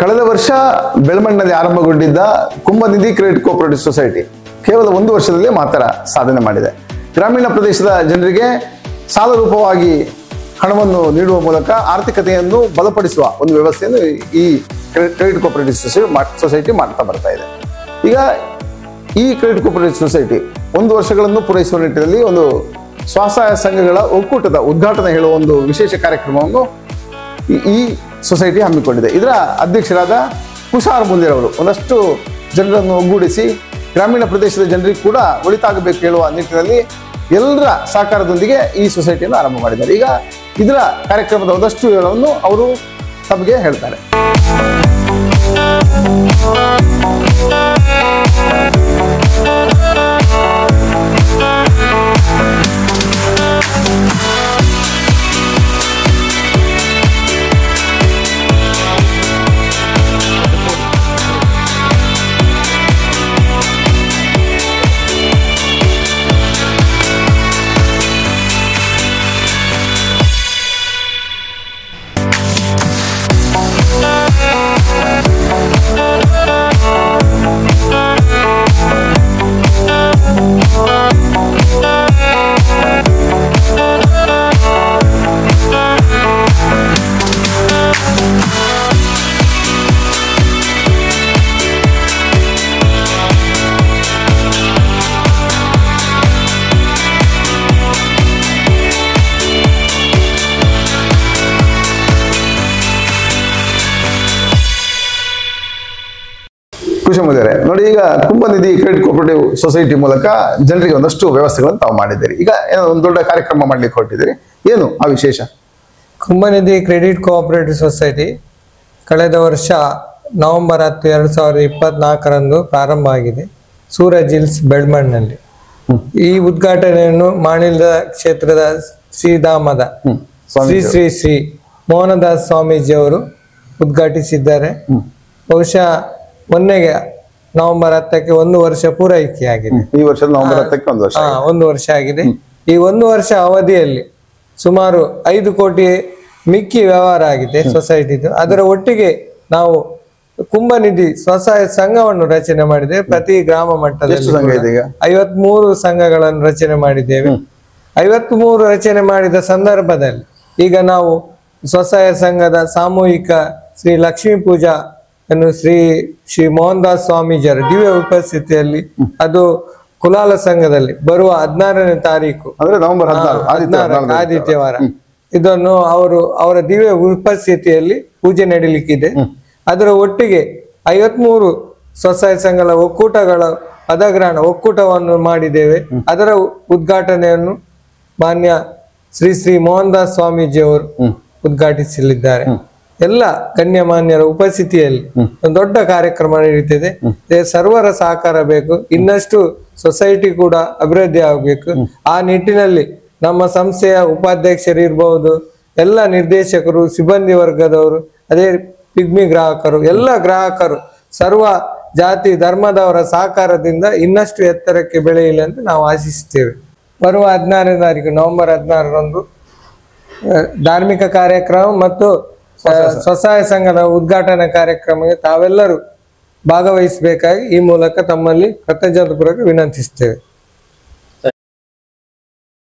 ಕಳೆದ ವರ್ಷ ಬೆಳಮಣ್ಣಲ್ಲಿ ಆರಂಭಗೊಂಡಿದ್ದ ಕುಂಭನಿಧಿ credit cooperative society ಕೇವಲ 1 ವರ್ಷದಲ್ಲಿ ಮಾತ್ರ ಸಾಧನೆ ಮಾಡಿದೆ. ಗ್ರಾಮೀಣ ಪ್ರದೇಶದ ಜನರಿಗೆ ಸಾಲ ರೂಪವಾಗಿ ಹಣವನ್ನು ನೀಡುವ ಮೂಲಕ ಆರ್ಥಿಕತೆಯನ್ನು ಬಲಪಡಿಸುವ ಒಂದು ವ್ಯವಸ್ಥೆಯನ್ನು ಈ ಕ್ರೆಡಿಟ್ ಕೋಆಪರೇಟಿವ್ ಸೊಸೈಟಿ ಮಾಡ್ತಾ ಬರ್ತಾ ಇದೆ. ಈಗ ಈ ಕ್ರೆಡಿಟ್ ಕೋಆಪರೇಟಿವ್ ಸೊಸೈಟಿ 1 ವರ್ಷಗಳನ್ನು ಪೂರೈಸುವ ನಿಟ್ಟಿನಲ್ಲಿ ಒಂದು ಸ್ವಸಹಾಯ ಸಂಘಗಳ ಒಕ್ಕೂಟದ ಉದ್ಘಾಟನೆ ಹೇಳುವ ಒಂದು ವಿಶೇಷ ಕಾರ್ಯಕ್ರಮವನ್ನು ಈ ಸೊಸೈಟಿ ಹಮ್ಮಿಕೊಂಡಿದೆ. ಇದರ ಅಧ್ಯಕ್ಷರಾದ ಕುಶಾರ್ ಮುಂದಿರವರು ಒಂದಷ್ಟು ಜನರನ್ನು ಒಗ್ಗೂಡಿಸಿ ಗ್ರಾಮೀಣ ಪ್ರದೇಶದ ಜನರಿಗೆ ಕೂಡ ಒಳಿತಾಗಬೇಕು ಹೇಳುವ ನಿಟ್ಟಿನಲ್ಲಿ ಎಲ್ಲರ ಸಹಕಾರದೊಂದಿಗೆ ಈ ಸೊಸೈಟಿಯನ್ನು ಆರಂಭ ಮಾಡಿದ್ದಾರೆ. ಈಗ ಇದರ ಕಾರ್ಯಕ್ರಮದ ಒಂದಷ್ಟು ವಿವರವನ್ನು ಅವರು ತಮಗೆ ಹೇಳ್ತಾರೆ. ಕುಶಮುದಿರೆ ನೋಡಿ, ಈಗ ಕುಂಭನಿಧಿ ಕ್ರೆಡಿಟ್ ಕೋಆಪರೇಟಿವ್ ಸೊಸೈಟಿ ಮೂಲಕ ಜನರಿಗೆ ಒಂದಷ್ಟು ವ್ಯವಸ್ಥೆಗಳನ್ನು ತಾವು ಮಾಡಿದ್ದೀರಿ. ಈಗ ಏನೋ ಒಂದು ದೊಡ್ಡ ಕಾರ್ಯಕ್ರಮ ಮಾಡ್ಲಿಕ್ಕೆ ಹೊರಟಿದ್ದೀರಿ, ಏನು ಆ ವಿಶೇಷ? ಕುಂಭನಿಧಿ ಕ್ರೆಡಿಟ್ ಕೋಆಪರೇಟಿವ್ ಸೊಸೈಟಿ ಕಳೆದ ವರ್ಷ ನವೆಂಬರ್ 10, 2024ರಂದು ಪ್ರಾರಂಭ ಆಗಿದೆ ಸೂರಜ್ ಹಿಲ್ಸ್ ಬೆಳ್ಮಣ್ಣಲ್ಲಿ. ಈ ಉದ್ಘಾಟನೆಯನ್ನು ಮಾಣಿಲ್ದ ಕ್ಷೇತ್ರದ ಶ್ರೀಧಾಮದ ಶ್ರೀ ಮೋಹನದಾಸ್ ಸ್ವಾಮೀಜಿ ಅವರು ಉದ್ಘಾಟಿಸಿದ್ದಾರೆ. ಬಹುಶಃ ಮೊನ್ನೆಗೆ ನವೆಂಬರ್ 10ಕ್ಕೆ 1 ವರ್ಷ ಪೂರೈಕೆಯಾಗಿದೆ. ಈ ವರ್ಷದ ನವೆಂಬರ್ 10ಕ್ಕೆ 1 ವರ್ಷ 1 ವರ್ಷ ಆಗಿದೆ. ಈ 1 ವರ್ಷ ಅವಧಿಯಲ್ಲಿ ಸುಮಾರು 5 ಕೋಟಿ ಮಿಕ್ಕಿ ವ್ಯವಹಾರ ಆಗಿದೆ ಸೊಸೈಟಿದು. ಅದರ ಒಟ್ಟಿಗೆ ನಾವು ಕುಂಭನಿಧಿ ಸ್ವಸಹಾಯ ಸಂಘವನ್ನು ರಚನೆ ಮಾಡಿದ್ದೇವೆ. ಪ್ರತಿ ಗ್ರಾಮ ಮಟ್ಟದಲ್ಲಿ 53 ಸಂಘಗಳನ್ನು ರಚನೆ ಮಾಡಿದ್ದೇವೆ. 53 ರಚನೆ ಮಾಡಿದ ಸಂದರ್ಭದಲ್ಲಿ ಈಗ ನಾವು ಸ್ವಸಹಾಯ ಸಂಘದ ಸಾಮೂಹಿಕ ಶ್ರೀ ಲಕ್ಷ್ಮೀ ಪೂಜಾ ಅನ್ನು ಶ್ರೀ ಮೋಹನದಾಸ್ ಸ್ವಾಮೀಜಿಯವರ ದಿವ್ಯ ಉಪಸ್ಥಿತಿಯಲ್ಲಿ ಅದು ಕುಲಾಲ ಸಂಘದಲ್ಲಿ ಬರುವ 16ನೇ ತಾರೀಕು ಅಂದ್ರೆ ನವೆಂಬರ್ 16 ಆದಿತ್ಯವಾರ ಇದನ್ನು ಅವರ ದಿವ್ಯ ಉಪಸ್ಥಿತಿಯಲ್ಲಿ ಪೂಜೆ ನಡೀಲಿಕ್ಕಿದೆ. ಅದರ ಒಟ್ಟಿಗೆ 53 ಸ್ವಸಹಾಯ ಸಂಘಗಳ ಒಕ್ಕೂಟಗಳ ಪದಗ್ರಹಣ ಒಕ್ಕೂಟವನ್ನು ಮಾಡಿದ್ದೇವೆ. ಅದರ ಉದ್ಘಾಟನೆಯನ್ನು ಮಾನ್ಯ ಶ್ರೀ ಮೋಹನದಾಸ್ ಸ್ವಾಮೀಜಿ ಅವರು ಉದ್ಘಾಟಿಸಲಿದ್ದಾರೆ. ಎಲ್ಲ ಗಣ್ಯಮಾನ್ಯರ ಉಪಸ್ಥಿತಿಯಲ್ಲಿ ಒಂದು ದೊಡ್ಡ ಕಾರ್ಯಕ್ರಮ ನಡೀತಿದೆ. ಸರ್ವರ ಸಹಕಾರ ಬೇಕು. ಇನ್ನಷ್ಟು ಸೊಸೈಟಿ ಕೂಡ ಅಭಿವೃದ್ಧಿ ಆಗಬೇಕು. ಆ ನಿಟ್ಟಿನಲ್ಲಿ ನಮ್ಮ ಸಂಸ್ಥೆಯ ಉಪಾಧ್ಯಕ್ಷರು ಇರಬಹುದು, ಎಲ್ಲ ನಿರ್ದೇಶಕರು, ಸಿಬ್ಬಂದಿ ವರ್ಗದವರು, ಅದೇ ಪಿಗ್ಮಿ ಗ್ರಾಹಕರು, ಎಲ್ಲ ಗ್ರಾಹಕರು ಸರ್ವ ಜಾತಿ ಧರ್ಮದವರ ಸಹಕಾರದಿಂದ ಇನ್ನಷ್ಟು ಎತ್ತರಕ್ಕೆ ಬೆಳೆಯಲಿ ಅಂತ ನಾವು ಆಶಿಸುತ್ತೇವೆ. ಬರುವ 16ನೇ ತಾರೀಕು ನವೆಂಬರ್ 16ರಂದು ಧಾರ್ಮಿಕ ಕಾರ್ಯಕ್ರಮ ಮತ್ತು ಸ್ವಸಹಾಯ ಸಂಘದ ಉದ್ಘಾಟನಾ ಕಾರ್ಯಕ್ರಮಕ್ಕೆ ತಾವೆಲ್ಲರೂ ಭಾಗವಹಿಸಬೇಕಾಗಿ ಈ ಮೂಲಕ ತಮ್ಮಲ್ಲಿ ಕೃತಜ್ಞತಾಪೂರ್ವಕ ವಿನಂತಿಸುತ್ತೇವೆ.